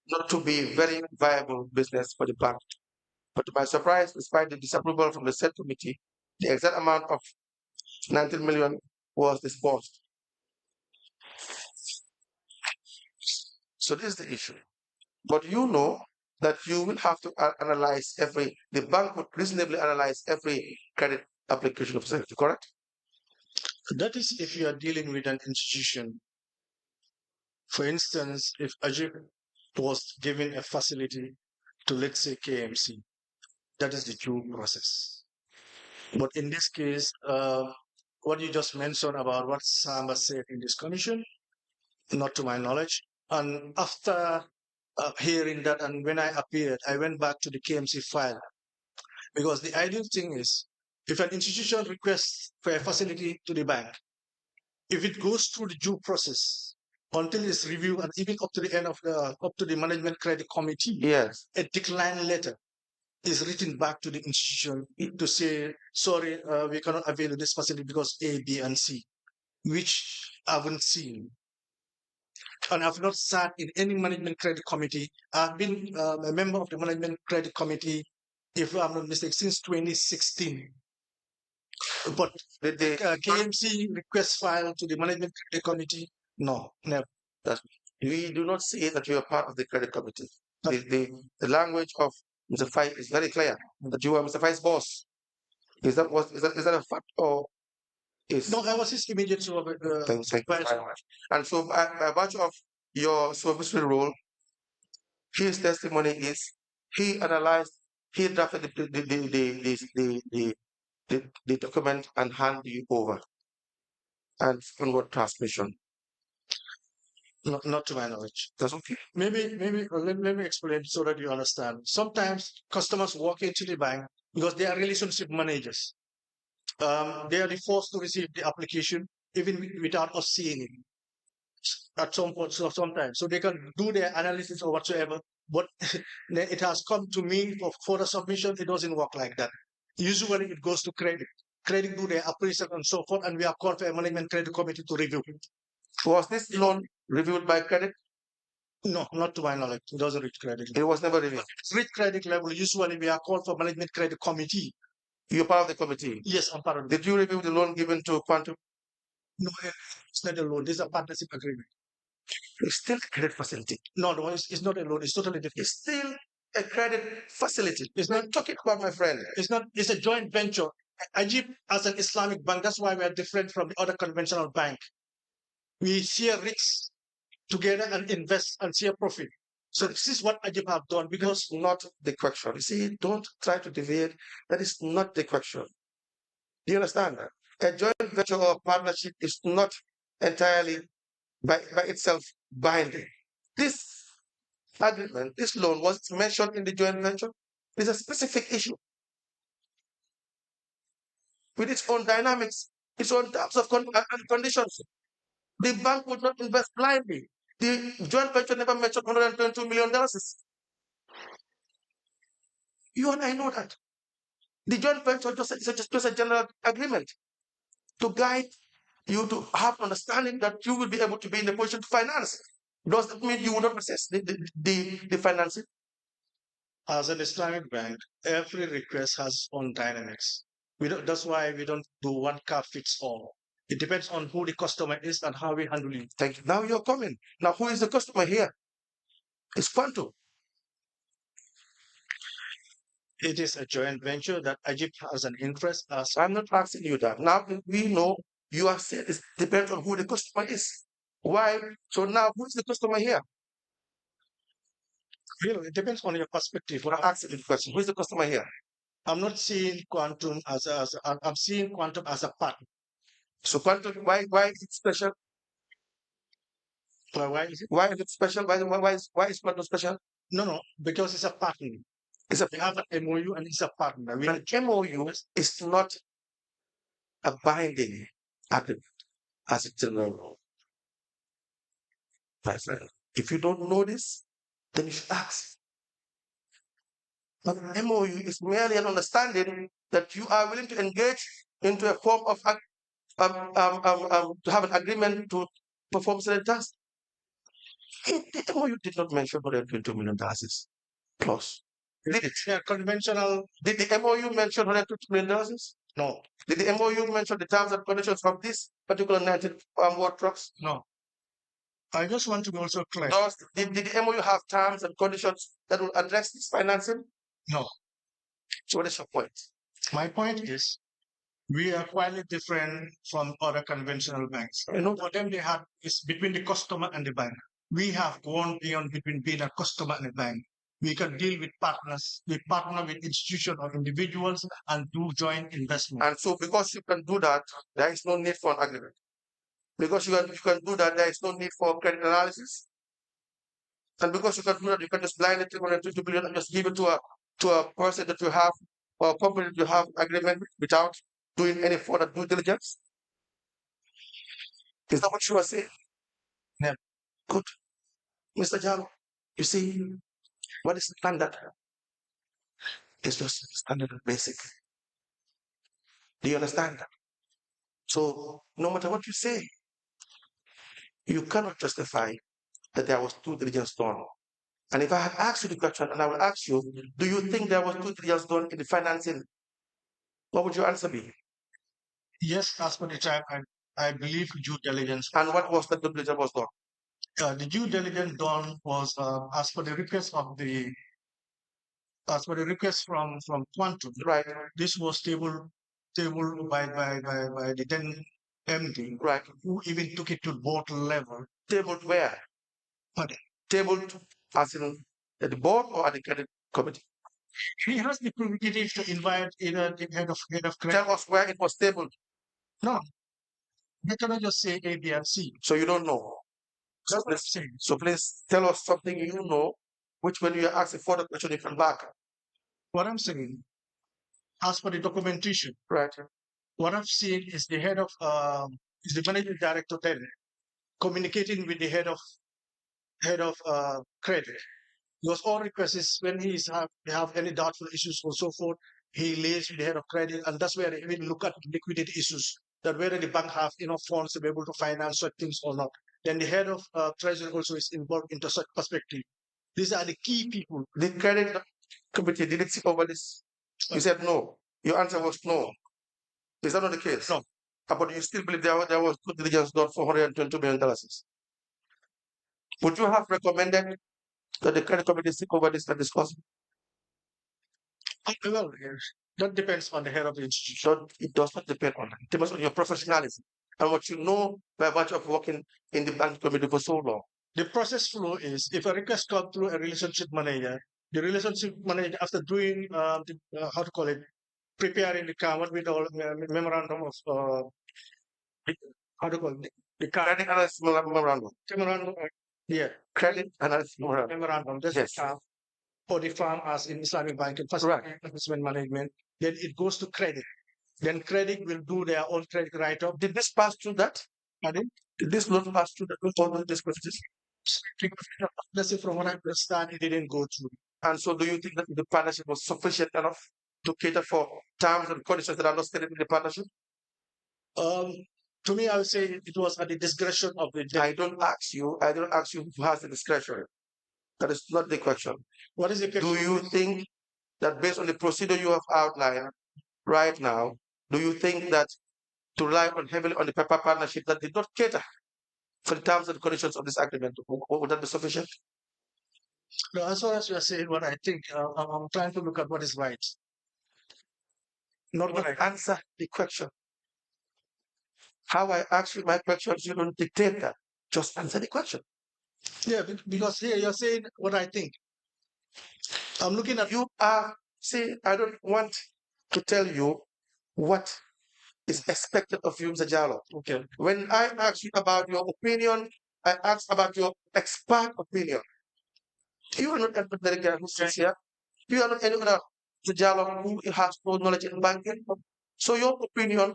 not to be very viable business for the bank. But to my surprise, despite the disapproval from the said committee, the exact amount of 19 million was disbursed. So this is the issue. But you know that you will have to analyze the bank would reasonably analyze every credit application of safety, correct? That is if you are dealing with an institution. For instance, if Ajib was given a facility to, let's say, KMC, that is the due process. But in this case, what you just mentioned about what Samba said in this commission, not to my knowledge. And after hearing that, and when I appeared, I went back to the KMC file, because the ideal thing is, if an institution requests for a facility to the bank, if it goes through the due process until it's reviewed and even up to the end of up to the management credit committee, Yes. a decline letter is written back to the institution to say, sorry, we cannot avail this facility because A, B, and C, which I haven't seen. And I've not sat in any management credit committee. I've been a member of the management credit committee, if I'm not mistaken, since 2016. But the KMC request file to the management credit committee, no, never. We do not say that you are part of the credit committee. The language of Mr. Fai is very clear that you are Mr. Fai's boss. Is that a fact or is? No, I was his immediate supervisor. Thank you very much. And so, by virtue of your supervisory role, his testimony is he analyzed, he drafted the document and handed you over, and onward transmission. Not to my knowledge. That's okay. Maybe let me explain so that you understand. Sometimes customers walk into the bank because they are relationship managers. They are the first to receive the application even without us seeing it at some point, so sometimes. So they can do their analysis or whatsoever, but it has come to me for further submission. It doesn't work like that. Usually it goes to credit. Credit do their appraisal and so forth, and we are called for a management credit committee to review. Was this loan reviewed by credit? No, not to my knowledge. It doesn't reach credit. It was never reviewed. It's reach credit level. Usually we are called for management credit committee. You're part of the committee? Yes, I'm part of it. Did you review the loan given to Quantum? No, it's not a loan. This is a partnership agreement. It's still a credit facility. No, it's not a loan. It's totally different. It's still a credit facility. It's We're not talking about, my friend. It's not. It's a joint venture. Ajib as an Islamic bank. That's why we are different from the other conventional bank. We share risks together and invest and share profit. So this is what Ajib have done, because not the question. You see, don't try to deviate. That is not the question. Do you understand that? A joint venture or partnership is not entirely by itself binding. This agreement, this loan, was mentioned in the joint venture. It's a specific issue with its own dynamics, its own terms of and conditions. The bank would not invest blindly. The joint venture never mentioned $122 million. You and I know that. The joint venture just a general agreement to guide you to have understanding that you will be able to be in the position to finance. Does that mean you will not assess the financing? as an Islamic bank, every request has its own dynamics. That's why we don't do one cap fits all. It depends on who the customer is and how we handle it. Thank you. Now you're coming. Now who is the customer here? It's Quantum. It is a joint venture that Ajib has an interest as. I'm not asking you that. Now we know you have said it depends on who the customer is. Why? So now who is the customer here? Really, it depends on your perspective. When I ask you the question, who is the customer here? I'm not seeing quantum I'm seeing quantum as a partner. So quantum, why is it special? Why is it? Why is it special? Why is quantum special? No, because it's a partner. It's a We have an MOU and it's a partner. an MOU is not a binding agreement as a general rule. My friend, if you don't know this, then you should ask. But an MOU is merely an understanding that you are willing to engage into a form of to have an agreement to perform certain tasks. The MOU did not mention $120 million plus. Did it? Yeah, conventional. Did the MOU mention $120 million? No, Did the MOU mention the terms and conditions of this particular 19 work trucks? no. I just want to be also clear. Did the MOU have terms and conditions that will address this financing? No. So what is your point? My point is we are quite different from other conventional banks. You know, For them, they have is between the customer and the bank. We have gone beyond between being a customer and a bank. We can deal with partners. We partner with institutions or individuals and do joint investment. and so because you can do that, there is no need for an agreement. Because you can do that, there is no need for credit analysis. And because you can do that, you can just blindly take 120 billion and just give it to a person that you have or a company that you have agreement with without doing any further due diligence. Is that what you are saying? Yeah. Good. Mr. Jalo, you see, what is the standard? It's just standard and basic. Do you understand that? So no matter what you say, you cannot justify that there was due diligence done. And if I had asked you the question, and I will ask you, do you think there was due diligence done in the financing? What would your answer be? Yes, as per the time, I believe due diligence. And what was the due diligence was done? The due diligence done was as per the request from Quantum. Right, This was table by the then MD, right. who even took it to board level. Tabled where? But Tabled as in at the board or at the credit committee? he has the prerogative to invite either the head of credit. Tell us where it was tabled. No, they cannot just say A, B, and C. So you don't know. That's what I'm saying. So please tell us something you know, which when you are asked a further question, you can back. What I'm saying, as per the documentation, Right. what I've seen is is the managing director then communicating with the head of credit. Because all requests is when they have any doubtful issues or so forth, he liaises with the head of credit, and that's where they even look at liquidity issues, that whether the bank have enough funds to be able to finance such things or not. Then the head of treasury also is involved into such perspective. These are the key people. The credit committee did it see over this? You said no. Your answer was no. Is that not the case? No. But you still believe there was due diligence done for $120 million? Would you have recommended that the credit committee take over this and discuss? Well, that depends on the head of the institution. So it does not depend on that. It depends on your professionalism and what you know by virtue of working in the bank committee for so long. The process flow is if a request comes through a relationship manager, the relationship manager, after doing how to call it, preparing the what we call memorandum of how to call it, the Credit analysis memorandum. memorandum, yeah, Credit analysis memorandum. memorandum. That's Yes. for the firm as in Islamic banking, first investment management. Then it goes to credit. Then credit will do their own credit write-up. Did this pass through that? Pardon? Did this not pass through all these questions? Let's say from what I understand, it didn't go through. And so do you think that the partnership was sufficient enough to cater for terms and conditions that are not stated in the partnership? To me, I would say it was at the discretion of the I don't ask you who has the discretion. That is not the question. What is the question? Do you think that based on the procedure you have outlined right now, do you think that to rely on heavily on the paper partnership that did not cater for the terms and conditions of this agreement, would that be sufficient? No, as far as you are saying what I think, I'm trying to look at what is right. Not what I Answer the question. How I ask you my questions, you don't dictate that. Just answer the question. Yeah, because here you're saying what I think. I'm looking at You are, see, I don't want to tell you what is expected of you, Mr. Jallo. okay. When I ask you about your opinion, I ask about your expert opinion. You are not an ordinary guy who sits here. You are not any other Mr. Jallo who has no knowledge in banking. So your opinion,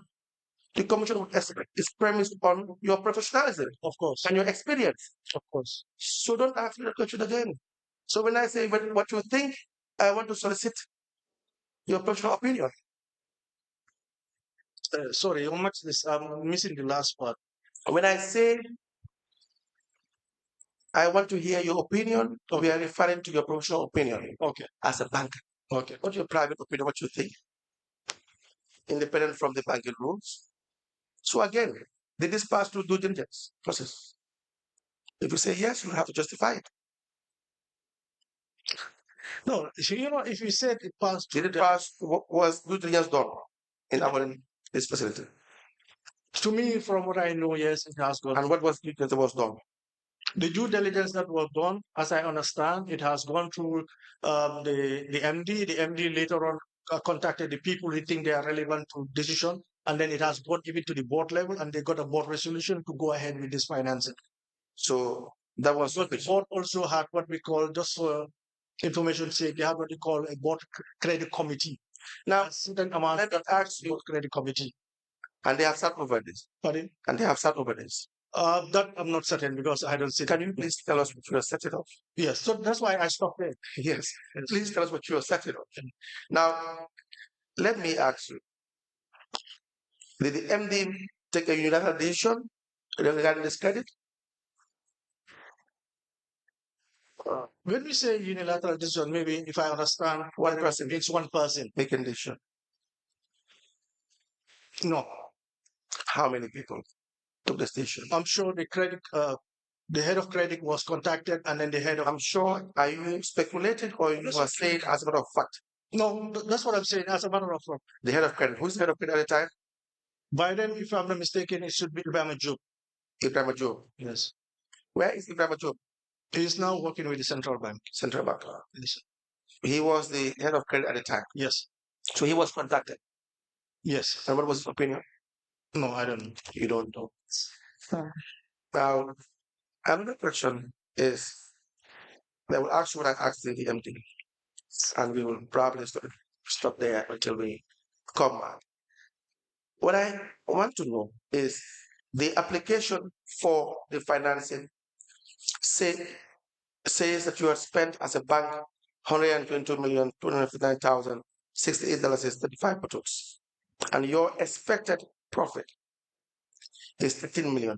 the commission would expect, is premised on your professionalism Of course, and your experience. of course. So don't ask me the question again. So when I say what you think, I want to solicit your professional opinion. Sorry, how much this? I'm missing the last part. When I say I want to hear your opinion, we are referring to your professional opinion Okay, as a banker. okay. Not your private opinion, what you think, independent from the banking rules. So again, did this pass through due diligence process? If you say yes, you have to justify it. No, you know, if you said it passed Did through it pass? Was due diligence done in this facility? to me, from what I know, yes, it has gone. And what was due diligence was done? The due diligence that was done, as I understand, it has gone through the MD. The MD later on contacted the people who think they are relevant to decision, and then it has gone even to the board level, and they got a board resolution to go ahead with this financing. So that was But the board also had what we call, just for information sake, they have what they call a board credit committee. now. A certain amount Let me ask you, board credit committee. and they have sat over this, Pardon? and they have sat over this. That I'm not certain because I don't see. Can you please tell us what you are setting up? Yes, so that's why I stopped there. Yes, please tell us what you are setting up. Now, let me ask you: did the MD take a unilateral decision regarding this credit? When we say unilateral decision, maybe if I understand, One person it's one person. making decision. No, How many people took the decision? I'm sure the head of credit was contacted, and then the head of. I'm sure. Are you speculating or you are saying as a matter of fact? No, that's what I'm saying. As a matter of fact, The head of credit. Who's the head of credit at the time? by then, if I'm not mistaken, it should be Ibrahim Job. Ibrahim Job. Yes, Where is Ibrahim Job? he's now working with the central bank. Central Bank. Yes, He was the head of credit at the time. yes, So he was contacted. yes. And what was his opinion? No, I don't know. You don't know. Now, another question is, I will ask you what I asked the MD, and we will probably stop there until we come back. What I want to know is the application for the financing says that you have spent as a bank $122,259,068 is 35 bucks, and your expected profit is $15 million.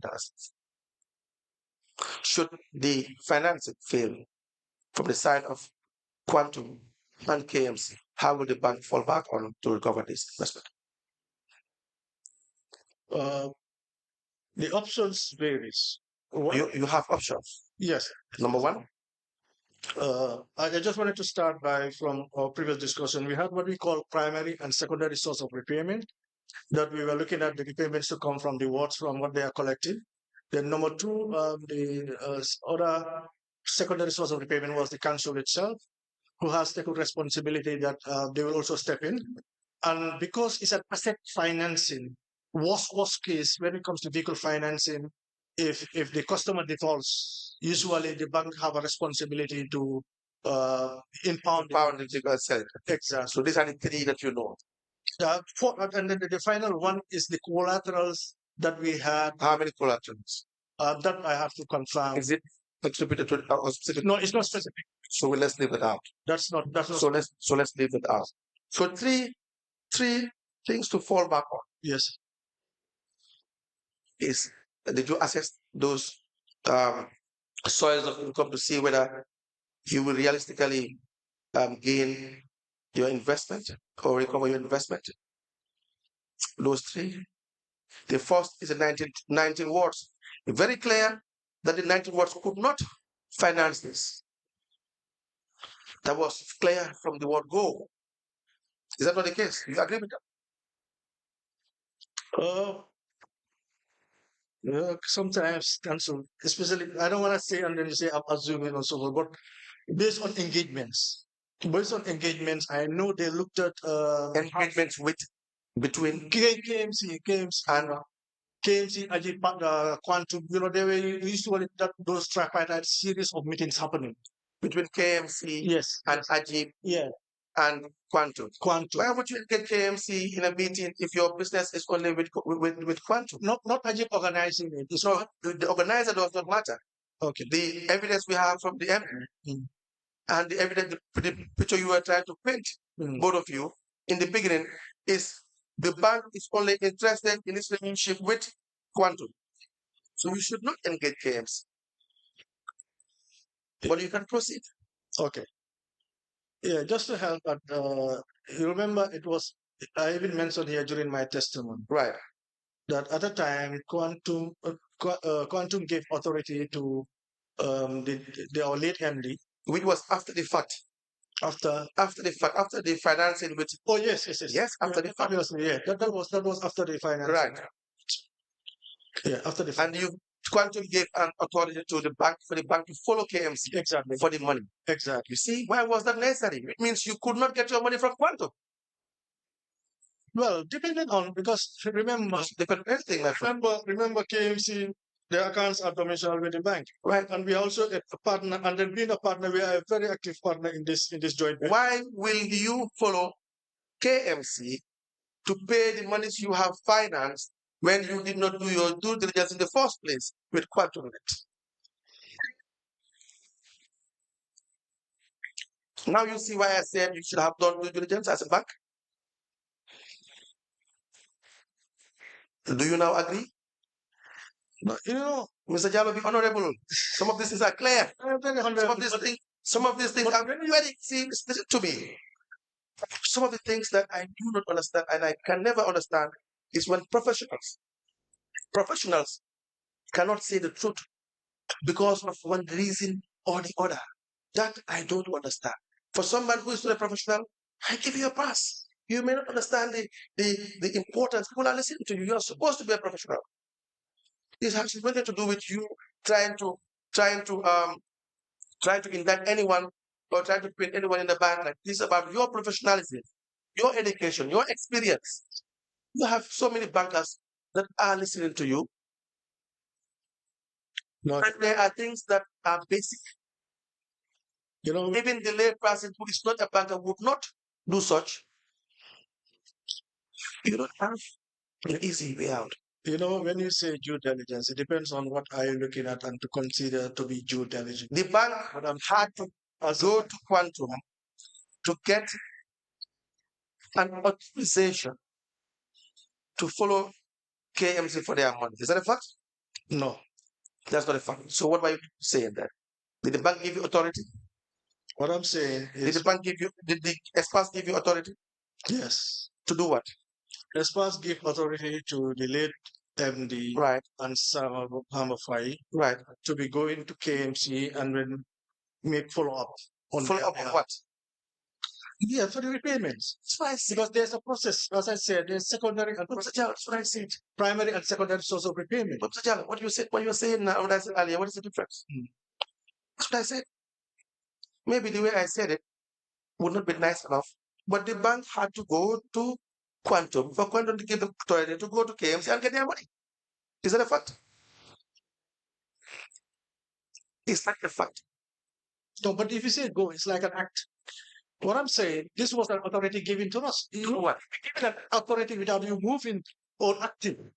Should the financing fail from the side of Quantum and KMC, how will the bank fall back on to recover this investment? Uh, the options varies. You have options. Yes. Number one, I just wanted to start by from our previous discussion. We had what we call primary and secondary source of repayment, that we were looking at the repayments to come from the wards from what they are collecting. Then number two, the other secondary source of repayment was the council itself, who has taken responsibility that they will also step in. And because it's an asset financing, worst case when it comes to vehicle financing, if the customer defaults, usually the bank have a responsibility to impound the legal sell. Exactly. So these are the three that you know. And then the final one is the collaterals that we had. How many collaterals? That I have to confirm. Is it attributed to or specific? No, it's not specific. So let's leave it out. That's not. So let's leave it out. So three things to fall back on. Yes. Is did you assess those soils of income to see whether you will realistically gain your investment or recover your investment? Those three. The first is the 19 wards. Very clear that the 19 wards could not finance this. That was clear from the word go. Is that not the case? You agree with that? Sometimes cancel, especially I don't want to say and then you say I'm assuming or so forth, but based on engagements. Based on engagements, I know they looked at Engagements with between KMC and KMC, Ajit, Quantum. You know, they were usually those tripartite series of meetings happening. between KMC Yes. and Ajib Yeah. and Quantum. Quantum. Why would you get KMC in a meeting if your business is only with Quantum? Not Ajib organizing it. It's So the organizer does not matter. okay. The evidence we have from the MD and the evidence, the picture you are trying to paint, both of you, in the beginning, is the bank is only interested in its relationship with Quantum. So you should not engage KMC. But you can proceed. Okay. Yeah, just to help, you remember I even mentioned here during my testimony. Right. That at the time, Quantum gave authority to our late MD. Which was after the fact. After the financing with. Oh yes. Yes, after the fact. Obviously, yeah. That was after the financing. Right. Yeah, after the fact. And Quantum gave an authority to the bank for the bank to follow KMC. Exactly. For the money. Exactly. You see, why was that necessary? It means you could not get your money from Quantum. Well, depending on, because remember, remember KMC, their accounts are domiciled with the bank, right? And we are also a partner, and then being a partner, we are a very active partner in this joint venture. Why will you follow KMC to pay the monies you have financed when you did not do your due diligence in the first place with Quantum Net? Now you see why I said you should have done due diligence as a bank. Do you now agree? No, you know, Mr. Jallo, be honorable. Some of these things are clear. Some of these things are very, very serious. Listen to me. Some of the things that I do not understand and I can never understand is when professionals cannot say the truth because of one reason or the other. That I don't understand. For someone who is not a professional, I give you a pass. You may not understand the importance. People are listening to you. You are supposed to be a professional. This has nothing to do with you trying to indict anyone or trying to put anyone in the band. Like this is about your professionalism, your education, your experience. You have so many bankers that are listening to you. No. And there are things that are basic. You know, even the lay person who is not a banker would not do such. You don't have an easy way out. You know, when you say due diligence, it depends on what are you looking at and to consider to be due diligence. The bank had to go to Quantum to get an authorization to follow KMC for their money. Is that a fact? No. That's not a fact. So what were you saying then? Did the bank give you authority? What I'm saying is... Did the experts give you authority? Yes. To do what? Experts give authority to the late MD, right, and Sam Hamafai, right, to be going to KMC and then make follow-up. Follow-up on what? Yeah, for the repayments. That's what I said. Because there's a process. As I said, there's secondary and that's what I said. Primary and secondary source of repayment. What you said, what you were saying now, what I said earlier, what is the difference? That's what I said. Maybe the way I said it would not be nice enough, but the bank had to go to Quantum for Quantum to give the authority to go to KMC and get their money. Is that a fact? It's not a fact. No, but if you say go, it's like an act. What I'm saying, this was an authority given to us. You know what? Given an authority without you moving or acting.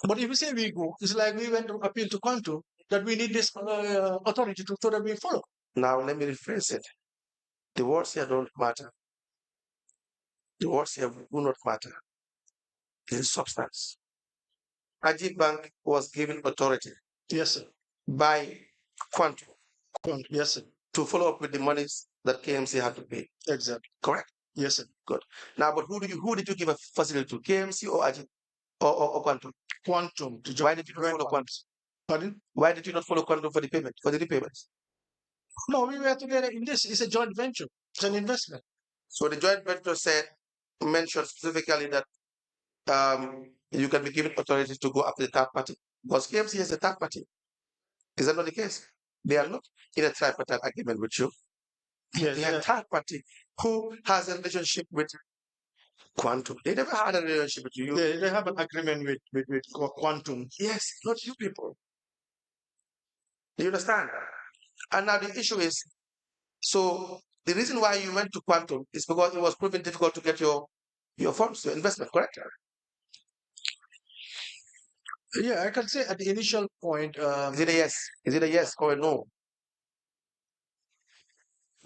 But if you say we go, it's like we went to appeal to Quantum that we need this authority so that we follow. Now let me rephrase it. The words here don't matter. The words here do not matter. There is substance. Ajib Bank was given authority. Yes, sir. By Quantum. Yes, sir. To follow up with the monies that KMC had to pay. Exactly. Correct? Yes, sir. Good. Now, but who did you give a facility to? KMC or Ajib? Or Quantum? Quantum. Why did you not follow Quantum? Pardon? Why did you not follow Quantum for the payment, for the repayments? No, we were together in this. It's a joint venture. It's an investment. So the joint venture mentioned specifically that you can be given authority to go after the third party. Because KMC is a third party. Is that not the case? They are not in a tripartite agreement with you. Yes, They are third party who has a relationship with Quantum. They never had a relationship with you. they have an agreement with Quantum. Yes, not you people. Do you understand? And now the issue is, so the reason why you went to Quantum is because it was proven difficult to get your funds, your investment, correct? Yeah, I can say at the initial point, Is it a yes? Is it a yes or a no?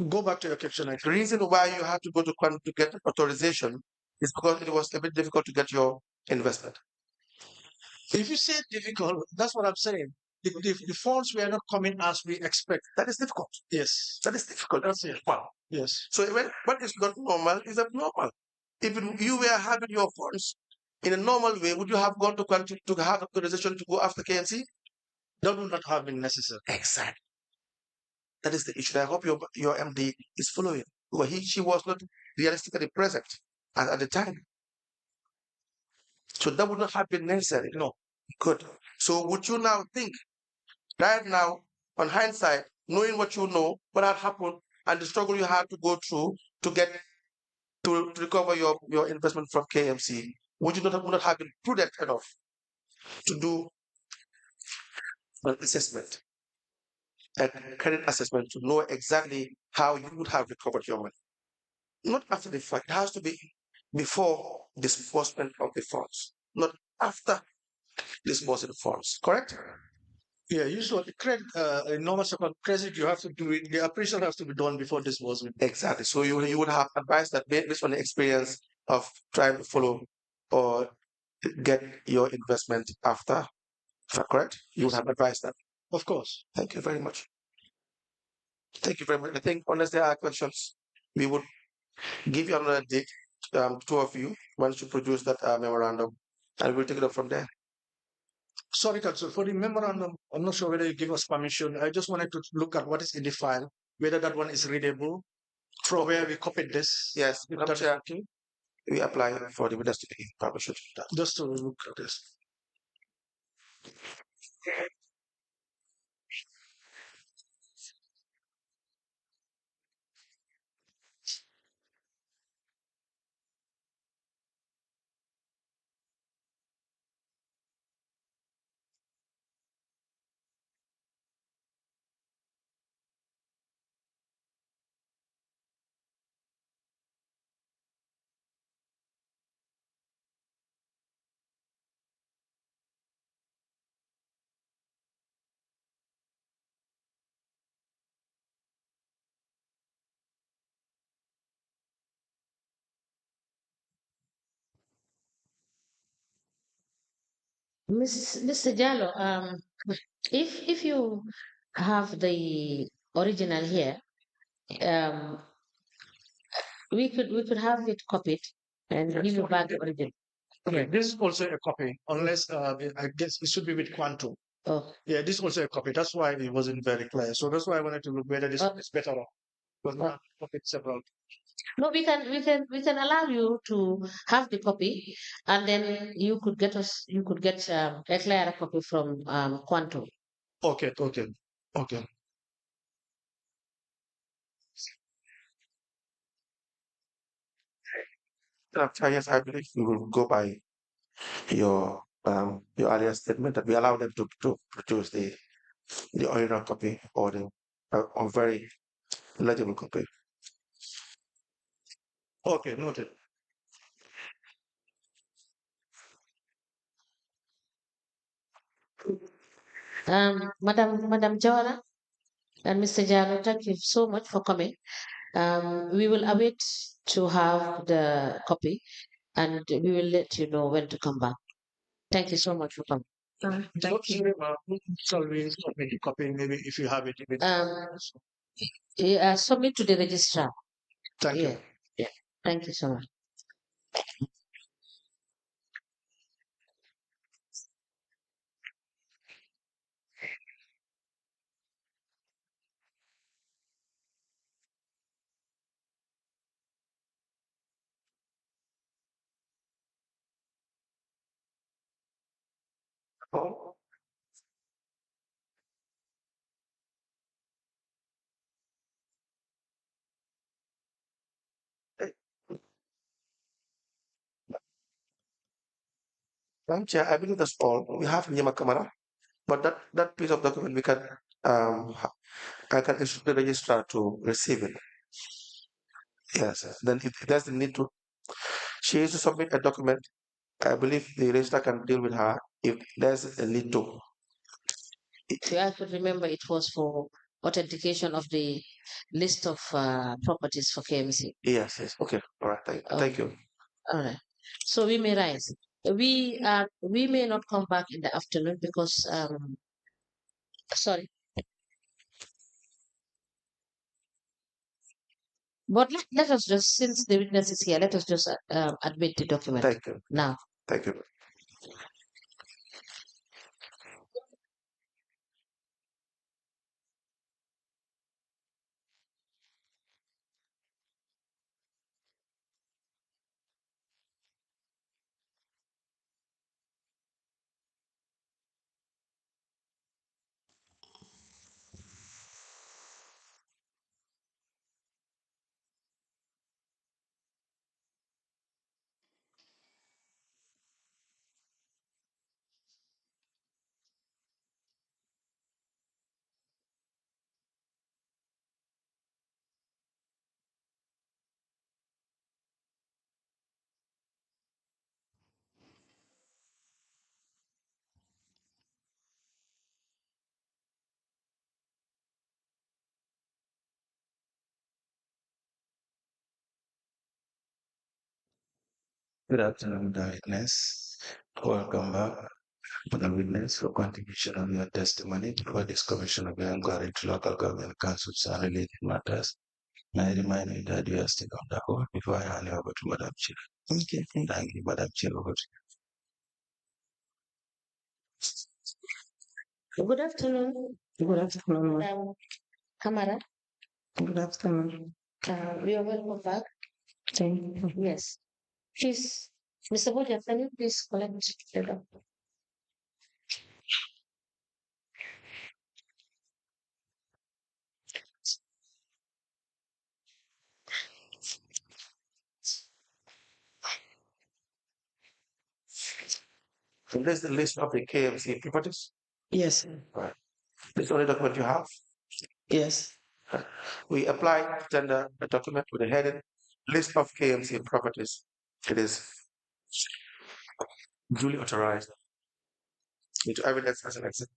go back to your question. The reason why you had to go to Quantum to get authorization is because it was a bit difficult to get your investment. If you say difficult, that's what I'm saying. The funds were not coming as we expect. That is difficult. Yes, That is difficult. that's it. Wow. Yes. So when what is not normal is abnormal. If you were having your funds in a normal way, would you have gone to Quantum to have authorization to go after KMC? That would not have been necessary. Exactly. That is the issue. I hope your MD is following. Because she was not realistically present at the time. So that would not have been necessary. No. Good. So would you now think, right now, on hindsight, knowing what you know, what had happened, and the struggle you had to go through to get to recover your investment from KMC, would not have been prudent enough to do an assessment, a credit assessment, to know exactly how you would have recovered your money? Not after the fact. It has to be before disbursement of the funds, not after disbursing the funds. Correct? Yeah, usually credit, in normal second credit, you have to do it. The appraisal has to be done before disbursement. Exactly. So you would have advised that based on the experience of trying to follow or get your investment after. Correct? You would have advised that. Of course. Thank you very much. Thank you very much. I think unless there are questions, we would give you another date, two of you, once you produce that memorandum, and we'll take it up from there. Sorry, Council, for the memorandum, I'm not sure whether you give us permission. I just wanted to look at what is in the file, whether that one is readable, from where we copied this. Yes, If Madam that is Chair, okay. we apply for the minister to give permission to do that. Just to look at this. Mr. Jallo, if you have the original here, um, we could have it copied and give you back the original. Okay, this is also a copy, unless I guess it should be with Quantum. Oh, Yeah, this is also a copy. That's why it wasn't very clear. So that's why I wanted to look whether this Oh. is better off. But Oh. not copied several. no, we can allow you to have the copy, and then you could get a clearer copy from Quantum. Okay, okay, okay. Yes, I believe we will go by your earlier statement that we allow them to produce the original copy or the or very legible copy. Okay, noted. Madam Jawara and Mr. Jalo, thank you so much for coming. We will await to have the copy, and we will let you know when to come back. Thank you so much for coming. Thank you. Sorry, submit the copy, maybe if you have it. Submit to the registrar. Thank Yeah, you. yeah. Thank you so much. Oh, Madam Chair, I believe that's all. We have Nyama Kamara, but that piece of document we can, I can instruct the registrar to receive it. Yes, then if there's the need to, she is to submit a document. I believe the registrar can deal with her if there's a need to. If I could remember, it was for authentication of the list of properties for KMC. Yes, yes. Okay. All right. Thank you. All right. So we may rise. We may not come back in the afternoon because sorry. But let us just, since the witness is here, let us just admit the document Thank you. now. Thank you. Good afternoon, the witness. Welcome back to the witness for continuation of your testimony for this commission of your inquiry to local government councils and related matters. May I remind you that you are still on the hold before I hand you over to Madam Chair. Okay, Thank you, Madam Chair. Over to Good afternoon. Good afternoon. Kamara, Good afternoon. we are welcome back. Thank you. Yes. Please, Mr. Boja, can you please collect the document? So there's the list of the KMC properties. Yes. Right. This is the only document you have. Yes. We apply to tender a document with the heading list of KMC properties. It is duly authorized into evidence as an exhibit.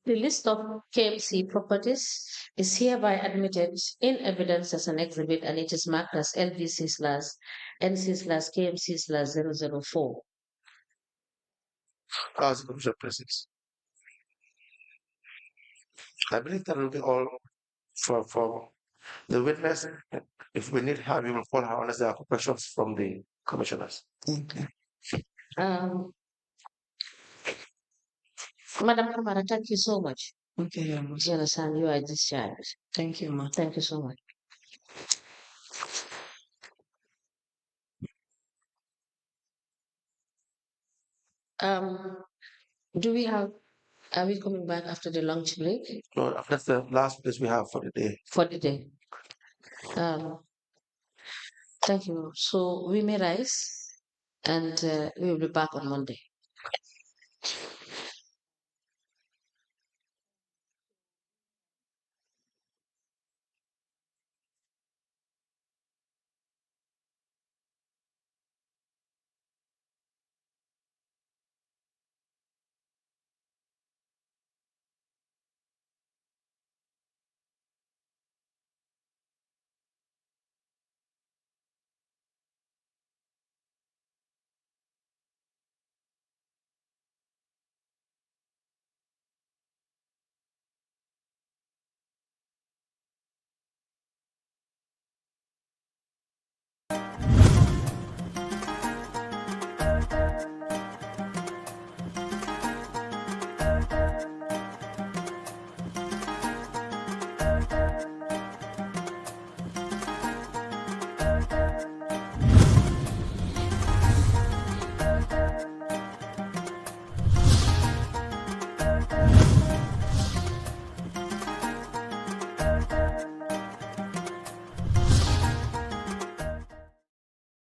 The list of KMC properties is hereby admitted in evidence as an exhibit and it is marked as LVC slash NC slash KMC slash 004. As the Commission presents. I believe that will be all for the witness. If we need her, we will call her unless there are questions from the commissioners. Okay. Um, Madam Kamara, thank you so much. Okay, yeah, ma'am. You understand, you are discharged. Thank you, ma'am. Thank you so much. Um, do we have, are we coming back after the lunch break No, that's the last place we have for the day. for the day? Thank you. So we may rise and we will be back on Monday.